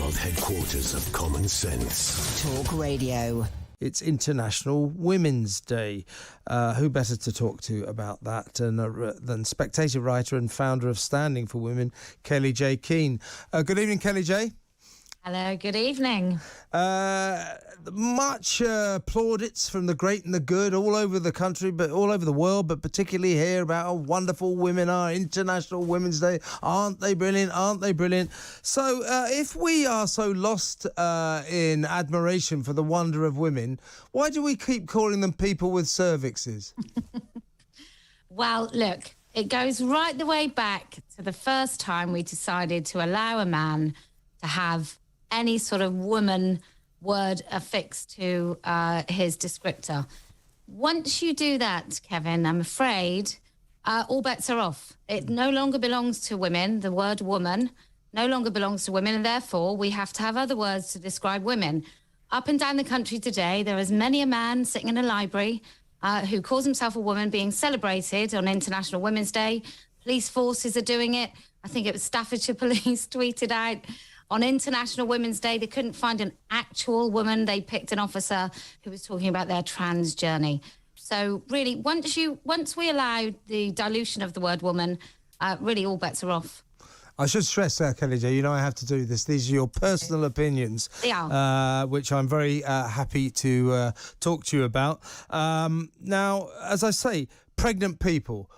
world headquarters of common sense. Talk Radio. It's International Women's Day. Who better to talk to about that than Spectator writer and founder of Standing for Women, Kellie-Jay Keen. Good evening, Kellie-Jay. Hello, good evening. Much plaudits from the great and the good all over the country, but all over the world, but particularly here about how wonderful women are. International Women's Day. Aren't they brilliant? Aren't they brilliant? So if we are so lost in admiration for the wonder of women, why do we keep calling them people with cervixes? Well, look, it goes right the way back to the first time we decided to allow a man to have any sort of woman word affixed to his descriptor. Once you do that, Kevin, I'm afraid all bets are off. It no longer belongs to women. The word woman no longer belongs to women, and therefore we have to have other words to describe women. Up and down the country today, there is many a man sitting in a library who calls himself a woman being celebrated on International Women's Day. Police forces are doing it. I think it was Staffordshire Police tweeted out on International Women's Day, they couldn't find an actual woman. They picked an officer who was talking about their trans journey. So really, once we allow the dilution of the word woman, really all bets are off. I should stress, Kellie-Jay, you know I have to do this. These are your personal opinions, which I'm very happy to talk to you about. Now, as I say, pregnant people,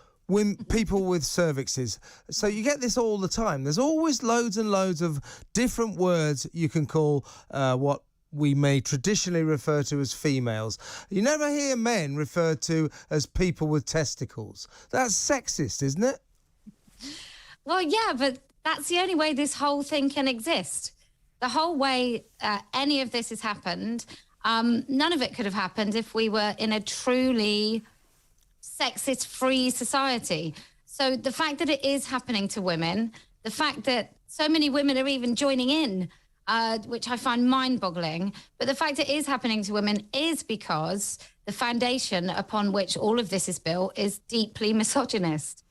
people with cervixes. So you get this all the time. There's always loads and loads of different words you can call what we may traditionally refer to as females. You never hear men referred to as people with testicles. That's sexist, isn't it? Well, yeah, but that's the only way this whole thing can exist. The whole way any of this has happened, none of it could have happened if we were in a truly sexist-free society. So the fact that it is happening to women, the fact that so many women are even joining in, which I find mind-boggling, but the fact it is happening to women is because the foundation upon which all of this is built is deeply misogynist.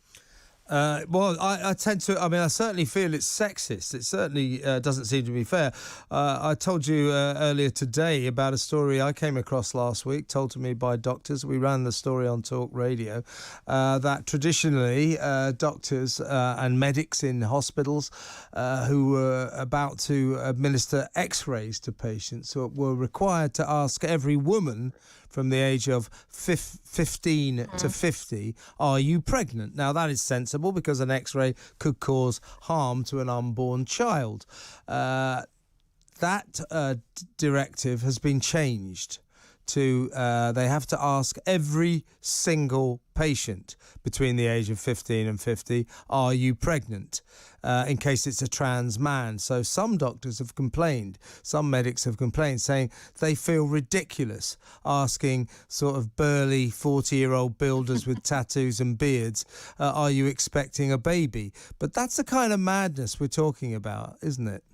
Well, I tend to, I certainly feel it's sexist. It certainly doesn't seem to be fair. I told you earlier today about a story I came across last week, told to me by doctors. We ran the story on Talk Radio, that traditionally doctors and medics in hospitals who were about to administer x-rays to patients were required to ask every woman from the age of 15 to 50, are you pregnant? Now, that is sensible because an X-ray could cause harm to an unborn child. That directive has been changed to they have to ask every single patient between the age of 15 and 50, are you pregnant? In case it's a trans man. So some doctors have complained, some medics have complained, saying they feel ridiculous asking sort of burly 40-year-old builders with tattoos and beards, are you expecting a baby? But that's the kind of madness we're talking about, isn't it?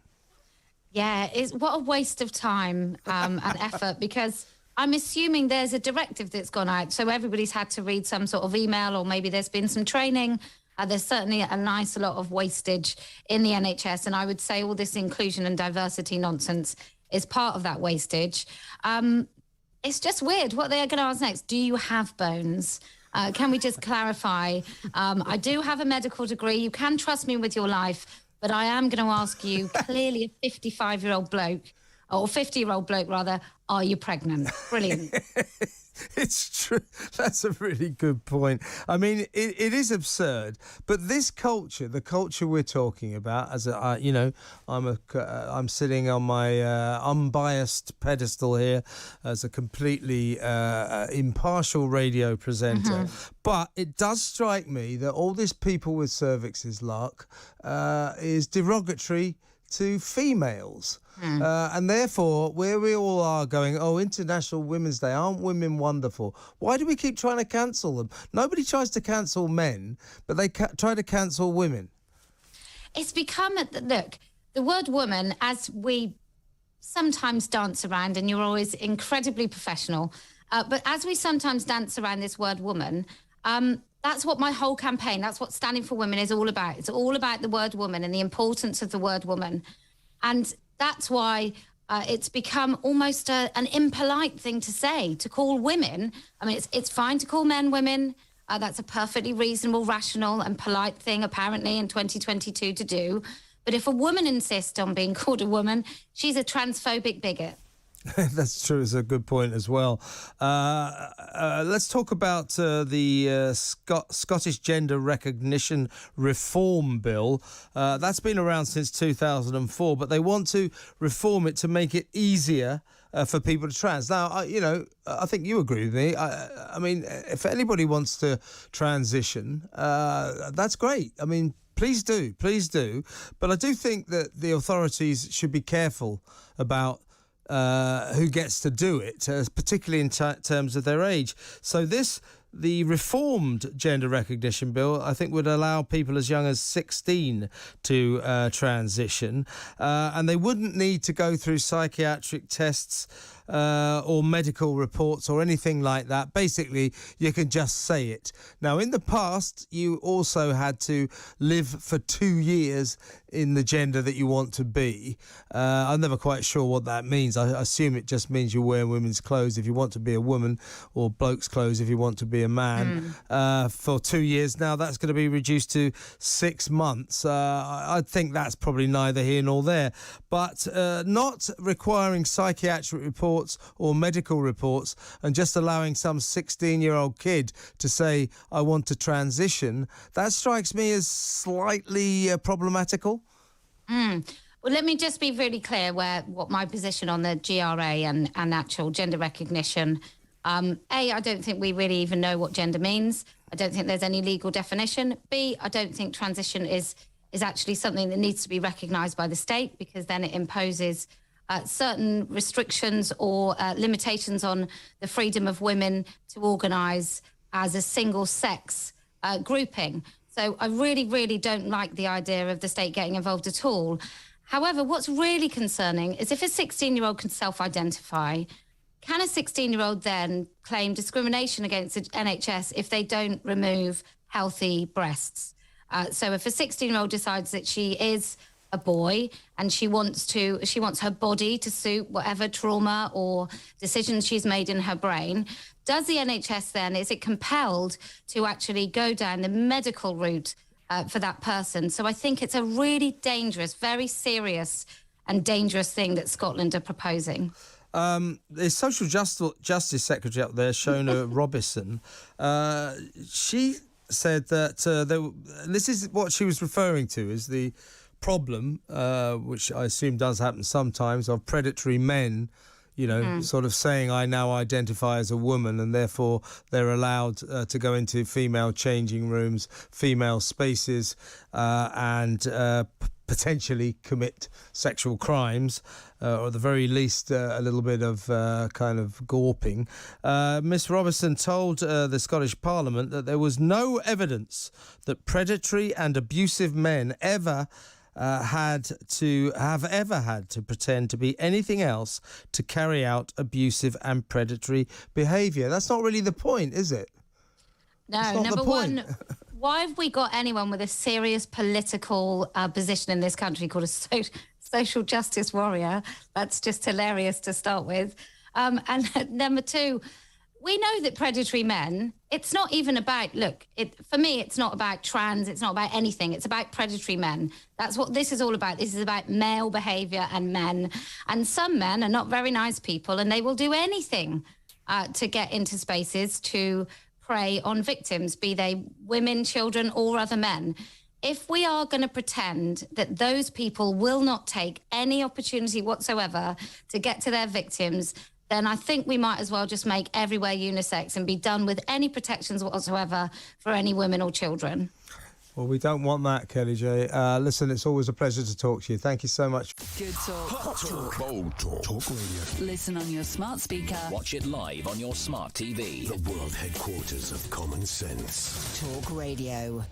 Yeah, what a waste of time and effort, because I'm assuming there's a directive that's gone out, so everybody's had to read some sort of email, or maybe there's been some training. There's certainly a lot of wastage in the NHS, and I would say all this inclusion and diversity nonsense is part of that wastage. It's just weird what they're going to ask next. Do you have bones? Can we just clarify? I do have a medical degree. You can trust me with your life, but I am going to ask you, clearly a 55-year-old bloke, or 50-year-old bloke rather, are you pregnant? Brilliant. It's true. That's a really good point. I mean, it is absurd, but this culture, the culture we're talking about, as I'm sitting on my unbiased pedestal here as a completely impartial radio presenter. But it does strike me that all this people with cervixes lark is derogatory to females. And therefore, where we all are going, oh, International Women's Day, aren't women wonderful? Why do we keep trying to cancel them? Nobody tries to cancel men, but they try to cancel women. It's become, look, the word woman, as we sometimes dance around, and you're always incredibly professional, but as we sometimes dance around this word woman, that's what my whole campaign, that's what Standing for Women is all about. It's all about the word woman and the importance of the word woman. And that's why it's become almost an impolite thing to say, to call women. I mean, it's fine to call men women. That's a perfectly reasonable, rational and polite thing, apparently, in 2022 to do. But if a woman insists on being called a woman, she's a transphobic bigot. That's true. It's a good point as well. Let's talk about the Scottish Gender Recognition Reform Bill. That's been around since 2004, but they want to reform it to make it easier for people to trans. Now, I think you agree with me. I mean, if anybody wants to transition, that's great. I mean, please do. But I do think that the authorities should be careful about who gets to do it, particularly in terms of their age. So the reformed gender recognition bill, I think, would allow people as young as 16 to transition, and they wouldn't need to go through psychiatric tests or medical reports or anything like that. Basically, you can just say it. Now, in the past, you also had to live for 2 years in the gender that you want to be. I'm never quite sure what that means. I assume it just means you wear women's clothes if you want to be a woman, or bloke's clothes if you want to be a man, for 2 years. Now, that's going to be reduced to 6 months. I think that's probably neither here nor there. But not requiring psychiatric reports or medical reports and just allowing some 16-year-old kid to say, I want to transition, that strikes me as slightly problematical. Well, let me just be really clear what my position on the GRA and actual gender recognition. I don't think we really even know what gender means. I don't think there's any legal definition. B, I don't think transition is actually something that needs to be recognised by the state, because then it imposes certain restrictions or limitations on the freedom of women to organise as a single-sex grouping. So I really, really don't like the idea of the state getting involved at all. However, what's really concerning is if a 16-year-old can self-identify, can a 16-year-old then claim discrimination against the NHS if they don't remove healthy breasts? So if a 16-year-old decides that she is a boy and she wants her body to suit whatever trauma or decisions she's made in her brain, does the NHS then, is it compelled to actually go down the medical route for that person? So I think it's a really dangerous, very serious and dangerous thing that Scotland are proposing. The Social Justice Secretary up there, Shona Robison, she said that this is what she was referring to as the problem, which I assume does happen sometimes, of predatory men, sort of saying, I now identify as a woman, and therefore they're allowed to go into female changing rooms, female spaces, and potentially commit sexual crimes, or at the very least a little bit of kind of gawping. Miss Robison told the Scottish Parliament that there was no evidence that predatory and abusive men ever had to pretend to be anything else to carry out abusive and predatory behaviour. That's not really the point, is it? No, number one, why have we got anyone with a serious political position in this country called a social justice warrior? That's just hilarious to start with. And number two, we know that predatory men, it's not even about, for me, it's not about trans, it's not about anything. It's about predatory men. That's what this is all about. This is about male behaviour and men. And some men are not very nice people, and they will do anything to get into spaces to prey on victims, be they women, children, or other men. If we are going to pretend that those people will not take any opportunity whatsoever to get to their victims, then I think we might as well just make everywhere unisex and be done with any protections whatsoever for any women or children. Well, we don't want that, Kellie-Jay. Listen, it's always a pleasure to talk to you. Thank you so much. Good talk. Hot talk. Bold talk. Talk radio. Listen on your smart speaker. Watch it live on your smart TV. The world headquarters of common sense. Talk radio.